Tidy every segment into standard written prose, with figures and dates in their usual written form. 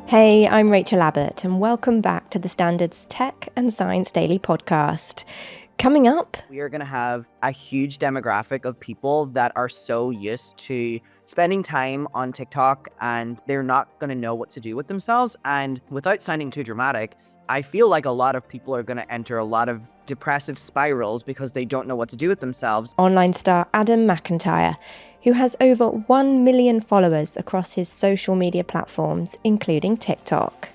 Hey, I'm Rachel Abbott, and welcome back to the Standard's Tech and Science Daily podcast. Coming up, we are going to have a huge demographic of people that are so used to spending time on TikTok and they're not going to know what to do with themselves. And without sounding too dramatic, I feel like a lot of people are going to enter a lot of depressive spirals because they don't know what to do with themselves. Online star Adam McIntyre, who has over 1 million followers across his social media platforms, including TikTok.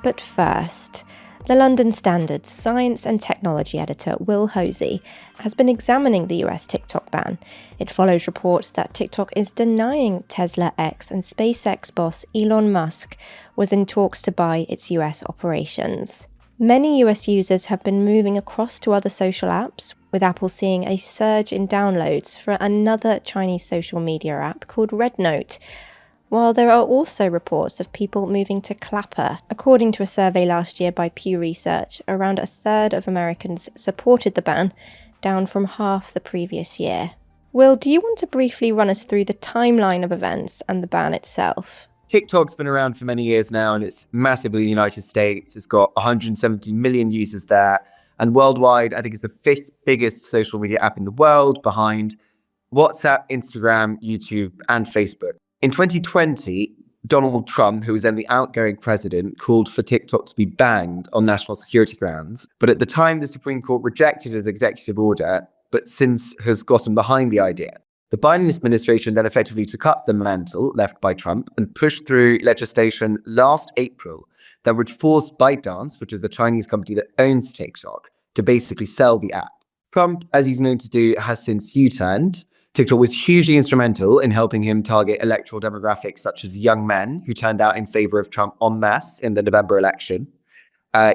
But first, the London Standard's science and technology editor Will Hosey has been examining the US TikTok ban. It follows reports that TikTok is denying Tesla X and SpaceX boss Elon Musk was in talks to buy its US operations. Many US users have been moving across to other social apps, with Apple seeing a surge in downloads for another Chinese social media app called RedNote, while there are also reports of people moving to Clapper. According to a survey last year by Pew Research, around a third of Americans supported the ban, down from half the previous year. Will, do you want to briefly run us through the timeline of events and the ban itself? TikTok's been around for many years now, and it's massive in the United States. It's got 170 million users there. And worldwide, I think it's the fifth biggest social media app in the world, behind WhatsApp, Instagram, YouTube, and Facebook. In 2020, Donald Trump, who was then the outgoing president, called for TikTok to be banned on national security grounds. But at the time, the Supreme Court rejected his executive order, but since has gotten behind the idea. The Biden administration then effectively took up the mantle left by Trump and pushed through legislation last April that would force ByteDance, which is the Chinese company that owns TikTok, to basically sell the app. Trump, as he's known to do, has since U-turned. TikTok was hugely instrumental in helping him target electoral demographics such as young men who turned out in favor of Trump en masse in the November election.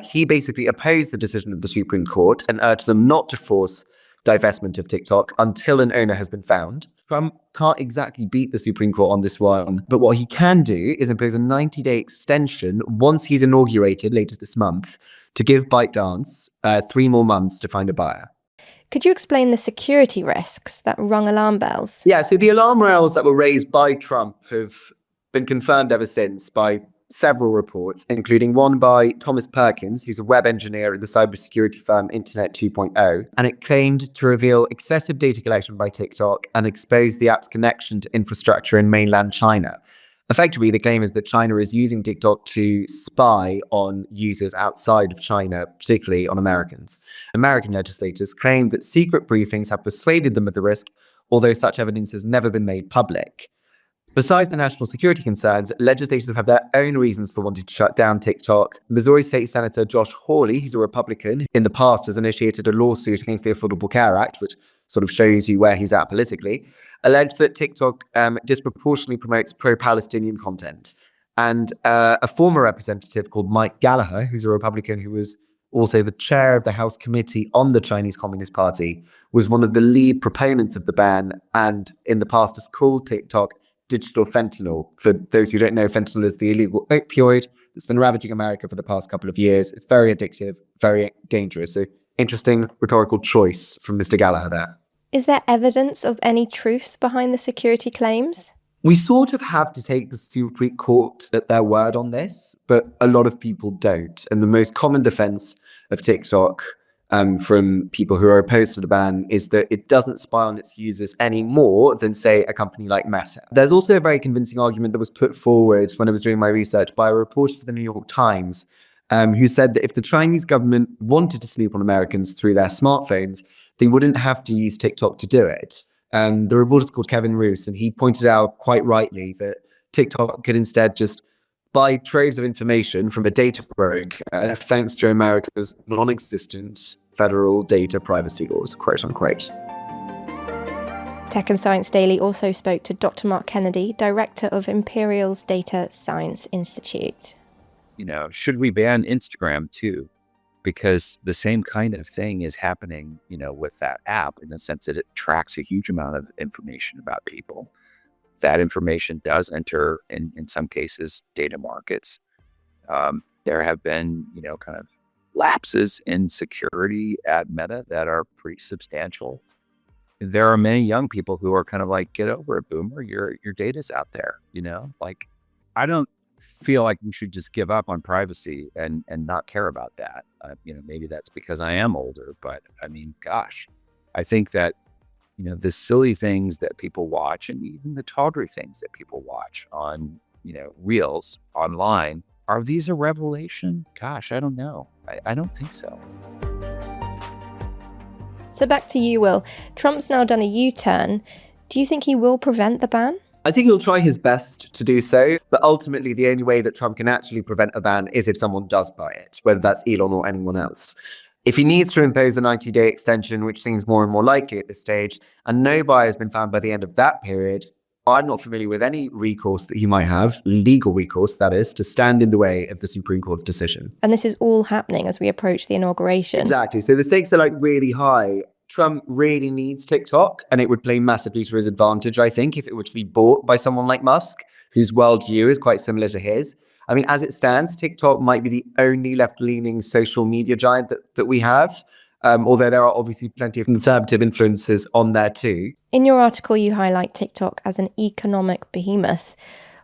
He basically opposed the decision of the Supreme Court and urged them not to force divestment of TikTok until an owner has been found. Trump can't exactly beat the Supreme Court on this one, but what he can do is impose a 90-day extension once he's inaugurated later this month to give ByteDance 3 more months to find a buyer. Could you explain the security risks that rung alarm bells? Yeah, so the alarm bells that were raised by Trump have been confirmed ever since by several reports, including one by Thomas Perkins, who's a web engineer at the cybersecurity firm Internet 2.0, and it claimed to reveal excessive data collection by TikTok and expose the app's connection to infrastructure in mainland China. Effectively, the claim is that China is using TikTok to spy on users outside of China, particularly on Americans. American legislators claim that secret briefings have persuaded them of the risk, although such evidence has never been made public. Besides the national security concerns, legislators have their own reasons for wanting to shut down TikTok. Missouri State Senator Josh Hawley, who's a Republican, in the past has initiated a lawsuit against the Affordable Care Act, which sort of shows you where he's at politically, alleged that TikTok disproportionately promotes pro-Palestinian content. And a former representative called Mike Gallagher, who's a Republican who was also the chair of the House Committee on the Chinese Communist Party, was one of the lead proponents of the ban and in the past has called TikTok digital fentanyl. For those who don't know, fentanyl is the illegal opioid that's been ravaging America for the past couple of years. It's very addictive, very dangerous. So interesting rhetorical choice from Mr. Gallagher there. Is there evidence of any truth behind the security claims? We sort of have to take the Supreme Court at their word on this, but a lot of people don't. And the most common defense of TikTok from people who are opposed to the ban is that it doesn't spy on its users any more than, say, a company like Meta. There's also a very convincing argument that was put forward when I was doing my research by a reporter for the New York Times, who said that if the Chinese government wanted to snoop on Americans through their smartphones, they wouldn't have to use TikTok to do it. The reporter's called Kevin Roos, and he pointed out quite rightly that TikTok could instead just buy troves of information from a data rogue, thanks to America's non-existent federal data privacy laws, quote unquote. Tech and Science Daily also spoke to Dr. Mark Kennedy, director of Imperial's Data Science Institute. Should we ban Instagram too? Because the same kind of thing is happening, with that app in the sense that it tracks a huge amount of information about people. That information does enter, in some cases, data markets. There have been, kind of lapses in security at Meta that are pretty substantial. there are many young people who are kind of like, get over it, boomer. Your data's out there, Like, I don't feel like we should just give up on privacy and not care about that. Maybe that's because I am older, but I mean, gosh, I think that the silly things that people watch and even the tawdry things that people watch on reels online, are these a revelation? Gosh, I don't know. I don't think so. So back to you, Will. Trump's now done a U-turn. Do you think he will prevent the ban? I think he'll try his best to do so, but ultimately the only way that Trump can actually prevent a ban is if someone does buy it, whether that's Elon or anyone else. If he needs to impose a 90-day extension, which seems more and more likely at this stage, and no buyer has been found by the end of that period, I'm not familiar with any recourse that he might have, legal recourse that is, to stand in the way of the Supreme Court's decision. And this is all happening as we approach the inauguration. Exactly. So the stakes are really high. Trump really needs TikTok, and it would play massively to his advantage, I think, if it were to be bought by someone like Musk, whose worldview is quite similar to his. I mean, as it stands, TikTok might be the only left-leaning social media giant that we have, although there are obviously plenty of conservative influences on there too. In your article, you highlight TikTok as an economic behemoth.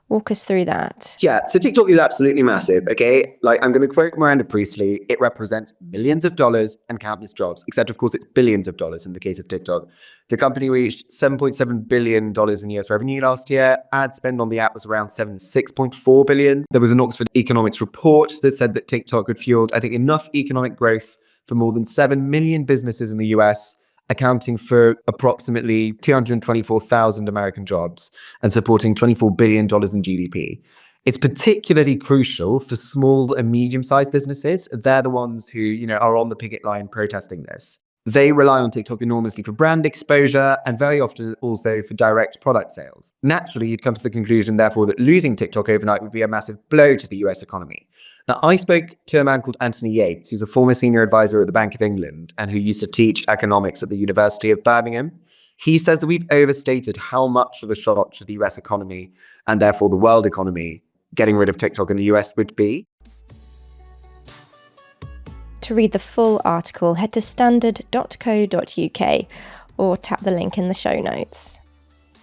Walk us through that. Yeah, so TikTok is absolutely massive, okay? I'm going to quote Miranda Priestley, it represents millions of dollars and countless jobs, except of course it's billions of dollars in the case of TikTok. The company reached $7.7 billion in US revenue last year. Ad spend on the app was around $6.4 billion. There was an Oxford economics report that said that TikTok had fueled, I think, enough economic growth for more than 7 million businesses in the US, accounting for approximately 224,000 American jobs and supporting $24 billion in GDP. It's particularly crucial for small and medium-sized businesses. They're the ones who, are on the picket line protesting this. They rely on TikTok enormously for brand exposure and very often also for direct product sales. Naturally, you'd come to the conclusion, therefore, that losing TikTok overnight would be a massive blow to the US economy. Now, I spoke to a man called Anthony Yates, who's a former senior advisor at the Bank of England and who used to teach economics at the University of Birmingham. He says that we've overstated how much of a shock to the US economy and therefore the world economy getting rid of TikTok in the US would be. To read the full article, head to standard.co.uk or tap the link in the show notes.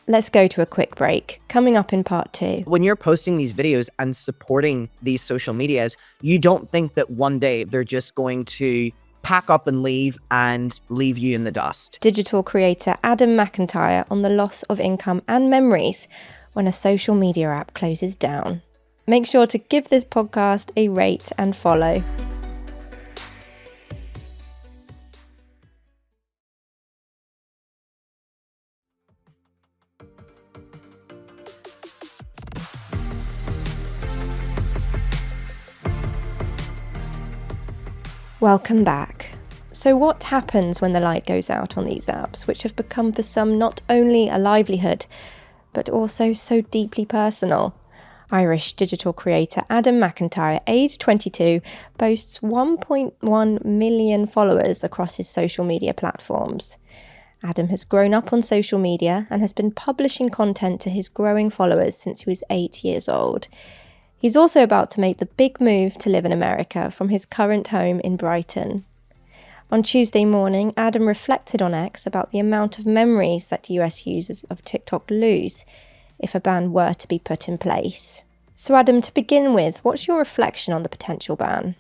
Let's go to a quick break. Coming up in part 2. When you're posting these videos and supporting these social medias, you don't think that one day they're just going to pack up and leave you in the dust. Digital creator Adam McIntyre on the loss of income and memories when a social media app closes down. Make sure to give this podcast a rate and follow. Welcome back. So what happens when the light goes out on these apps, which have become for some not only a livelihood, but also so deeply personal? Irish digital creator Adam McIntyre, aged 22, boasts 1.1 million followers across his social media platforms. Adam has grown up on social media and has been publishing content to his growing followers since he was 8 years old. He's also about to make the big move to live in America from his current home in Brighton. On Tuesday morning, Adam reflected on X about the amount of memories that US users of TikTok lose if a ban were to be put in place. So Adam, to begin with, what's your reflection on the potential ban?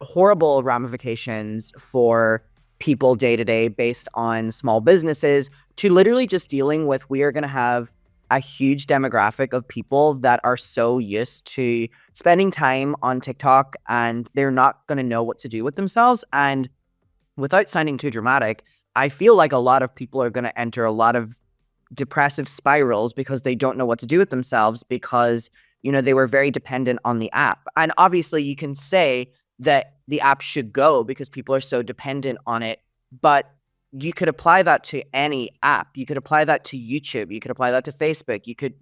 Horrible ramifications for people day to day based on small businesses to literally just dealing with, we are going to have a huge demographic of people that are so used to spending time on TikTok and they're not going to know what to do with themselves. And without sounding too dramatic, I feel like a lot of people are going to enter a lot of depressive spirals because they don't know what to do with themselves because, they were very dependent on the app. And obviously you can say that the app should go because people are so dependent on it, but you could apply that to any app. You could apply that to YouTube. You could apply that to Facebook. You could,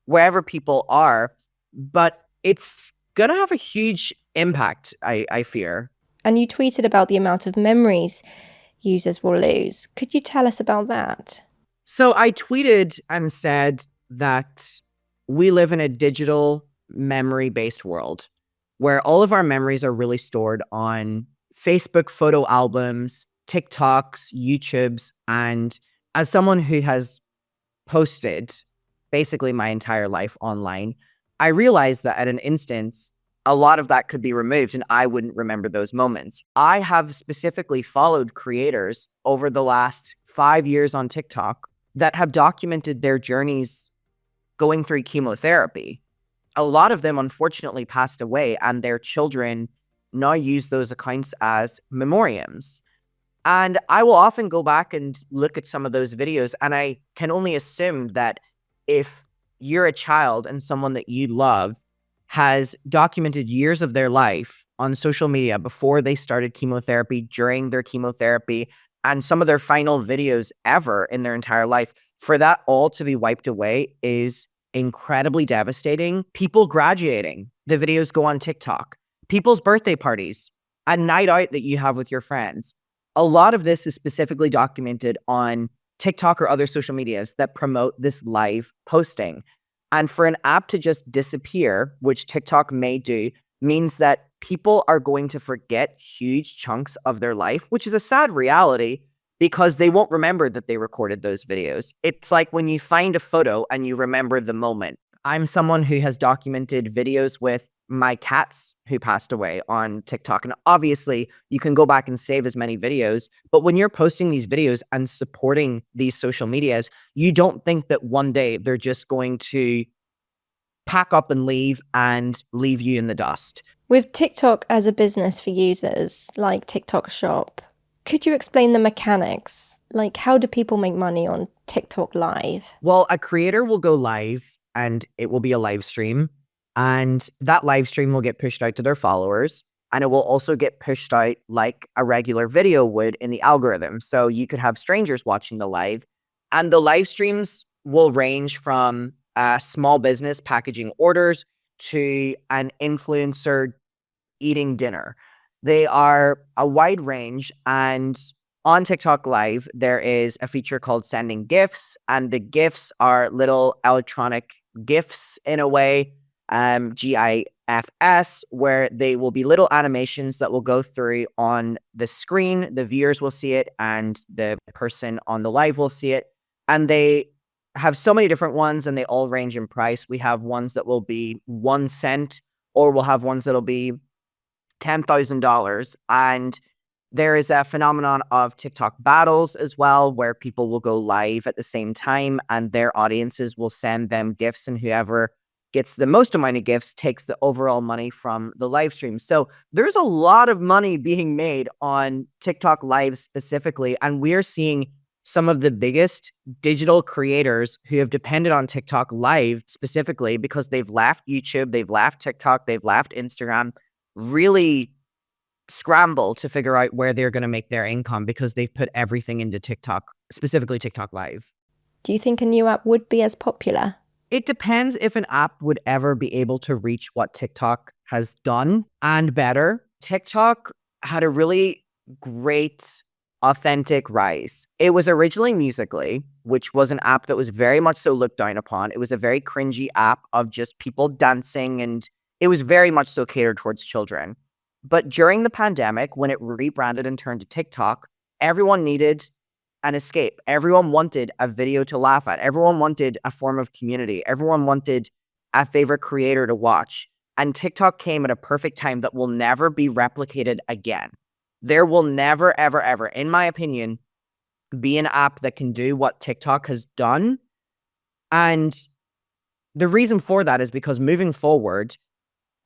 wherever people are, but it's going to have a huge impact, I fear. And you tweeted about the amount of memories users will lose. Could you tell us about that? So I tweeted and said that we live in a digital memory-based world where all of our memories are really stored on Facebook photo albums, TikToks, YouTubes, and As someone who has posted basically my entire life online, I realized that at an instance, a lot of that could be removed and I wouldn't remember those moments. I have specifically followed creators over the last 5 years on TikTok that have documented their journeys going through chemotherapy. A lot of them unfortunately passed away, and their children now use those accounts as memoriams. And I will often go back and look at some of those videos, and I can only assume that if you're a child and someone that you love has documented years of their life on social media before they started chemotherapy, during their chemotherapy, and some of their final videos ever in their entire life, for that all to be wiped away is incredibly devastating. People graduating, the videos go on TikTok. People's birthday parties, a night out that you have with your friends. A lot of this is specifically documented on TikTok or other social medias that promote this live posting. And for an app to just disappear, which TikTok may do, means that people are going to forget huge chunks of their life, which is a sad reality because they won't remember that they recorded those videos. It's like when you find a photo and you remember the moment. I'm someone who has documented videos with my cats who passed away on TikTok. And obviously, you can go back and save as many videos. But when you're posting these videos and supporting these social medias, you don't think that one day they're just going to pack up and leave you in the dust. With TikTok as a business for users, like TikTok Shop, could you explain the mechanics? Like, how do people make money on TikTok Live? Well, a creator will go live and it will be a live stream. And that live stream will get pushed out to their followers. And it will also get pushed out like a regular video would in the algorithm. So you could have strangers watching the live. And the live streams will range from a small business packaging orders to an influencer eating dinner. They are a wide range. And on TikTok Live, there is a feature called sending gifts. And the gifts are little electronic gifts in a way, GIFs, where they will be little animations that will go through on the screen. The viewers will see it and the person on the live will see it. And they have so many different ones and they all range in price. We have ones that will be 1 cent, or we'll have ones that'll be $10,000. And there is a phenomenon of TikTok battles as well, where people will go live at the same time and their audiences will send them gifts, and whoever gets the most amount of gifts takes the overall money from the live stream. So there's a lot of money being made on TikTok Live specifically, and we're seeing some of the biggest digital creators who have depended on TikTok Live specifically because they've left YouTube, they've left TikTok, they've left Instagram, really scramble to figure out where they're going to make their income because they've put everything into TikTok, specifically TikTok Live. Do you think a new app would be as popular? It depends if an app would ever be able to reach what TikTok has done and better. TikTok had a really great, authentic rise. It was originally Musical.ly, which was an app that was very much so looked down upon. It was a very cringy app of just people dancing, and it was very much so catered towards children. But during the pandemic, when it rebranded and turned to TikTok, everyone needed an escape. Everyone wanted a video to laugh at. Everyone wanted a form of community. Everyone wanted a favorite creator to watch. And TikTok came at a perfect time that will never be replicated again. There will never, ever, ever, in my opinion, be an app that can do what TikTok has done. And the reason for that is because moving forward,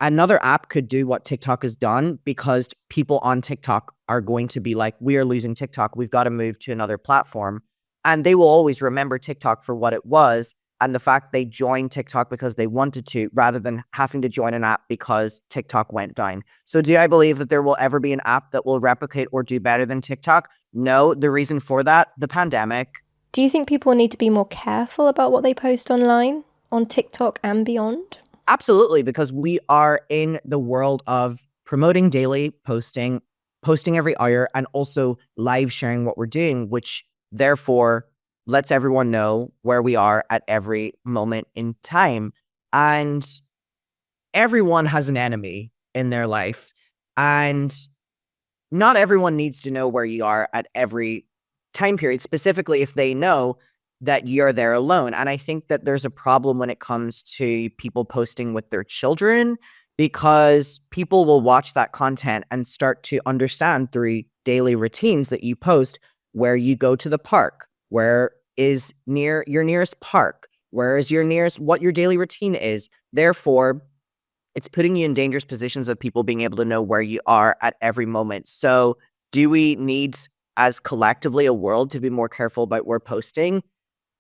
another app could do what TikTok has done, because people on TikTok are going to be like, we are losing TikTok. We've got to move to another platform. And they will always remember TikTok for what it was and the fact they joined TikTok because they wanted to, rather than having to join an app because TikTok went down. So do I believe that there will ever be an app that will replicate or do better than TikTok? No. The reason for that, the pandemic. Do you think people need to be more careful about what they post online, on TikTok and beyond? Absolutely, because we are in the world of promoting daily posting every hour, and also live sharing what we're doing, which therefore lets everyone know where we are at every moment in time. And everyone has an enemy in their life, and not everyone needs to know where you are at every time period, specifically if they know that you're there alone. And I think that there's a problem when it comes to people posting with their children, because people will watch that content and start to understand through daily routines that you post where you go to the park, where is your nearest park, where is your nearest, what your daily routine is. Therefore, it's putting you in dangerous positions of people being able to know where you are at every moment. So do we need, as collectively a world, to be more careful about where posting?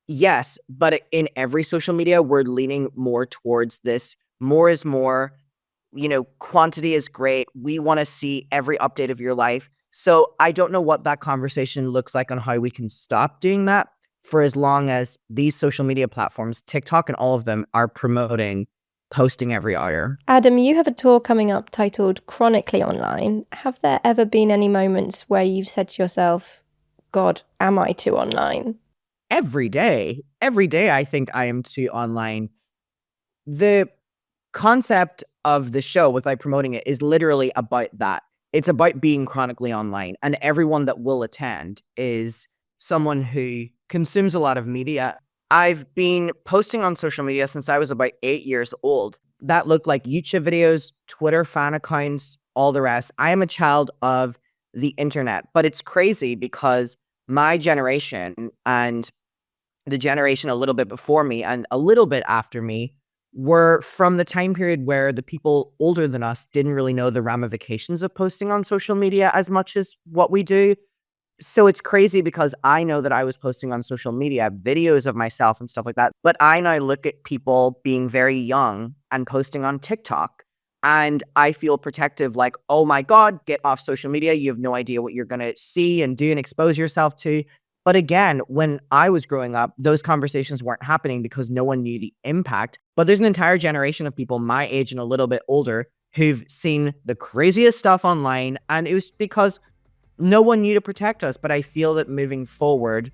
Yes, but in every social media, we're leaning more towards this. More is more, quantity is great. We want to see every update of your life. So I don't know what that conversation looks like on how we can stop doing that, for as long as these social media platforms, TikTok and all of them, are promoting posting every hour. Adam, you have a tour coming up titled Chronically Online. Have there ever been any moments where you've said to yourself, God, am I too online? Every day, I think I am too online. The concept of the show, without promoting it, is literally about that. It's about being chronically online, and everyone that will attend is someone who consumes a lot of media. I've been posting on social media since I was about 8 years old. That looked like YouTube videos, Twitter fan accounts, all the rest. I am a child of the internet, but it's crazy because my generation and the generation a little bit before me and a little bit after me were from the time period where the people older than us didn't really know the ramifications of posting on social media as much as what we do. So it's crazy because I know that I was posting on social media videos of myself and stuff like that. But I now look at people being very young and posting on TikTok, and I feel protective, like, oh my God, get off social media. You have no idea what you're going to see and do and expose yourself to. But again, when I was growing up, those conversations weren't happening because no one knew the impact. But there's an entire generation of people my age and a little bit older who've seen the craziest stuff online, and it was because no one knew to protect us. But I feel that moving forward,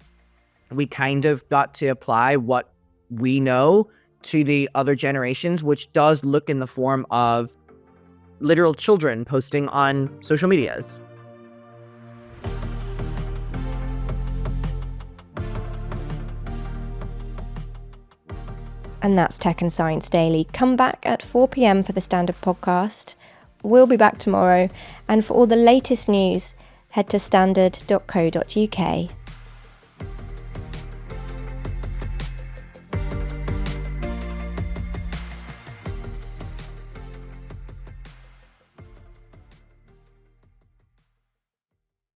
we kind of got to apply what we know to the other generations, which does look in the form of literal children posting on social medias. And that's Tech and Science Daily. Come back at 4 p.m. for the Standard podcast. We'll be back tomorrow. And for all the latest news, head to standard.co.uk.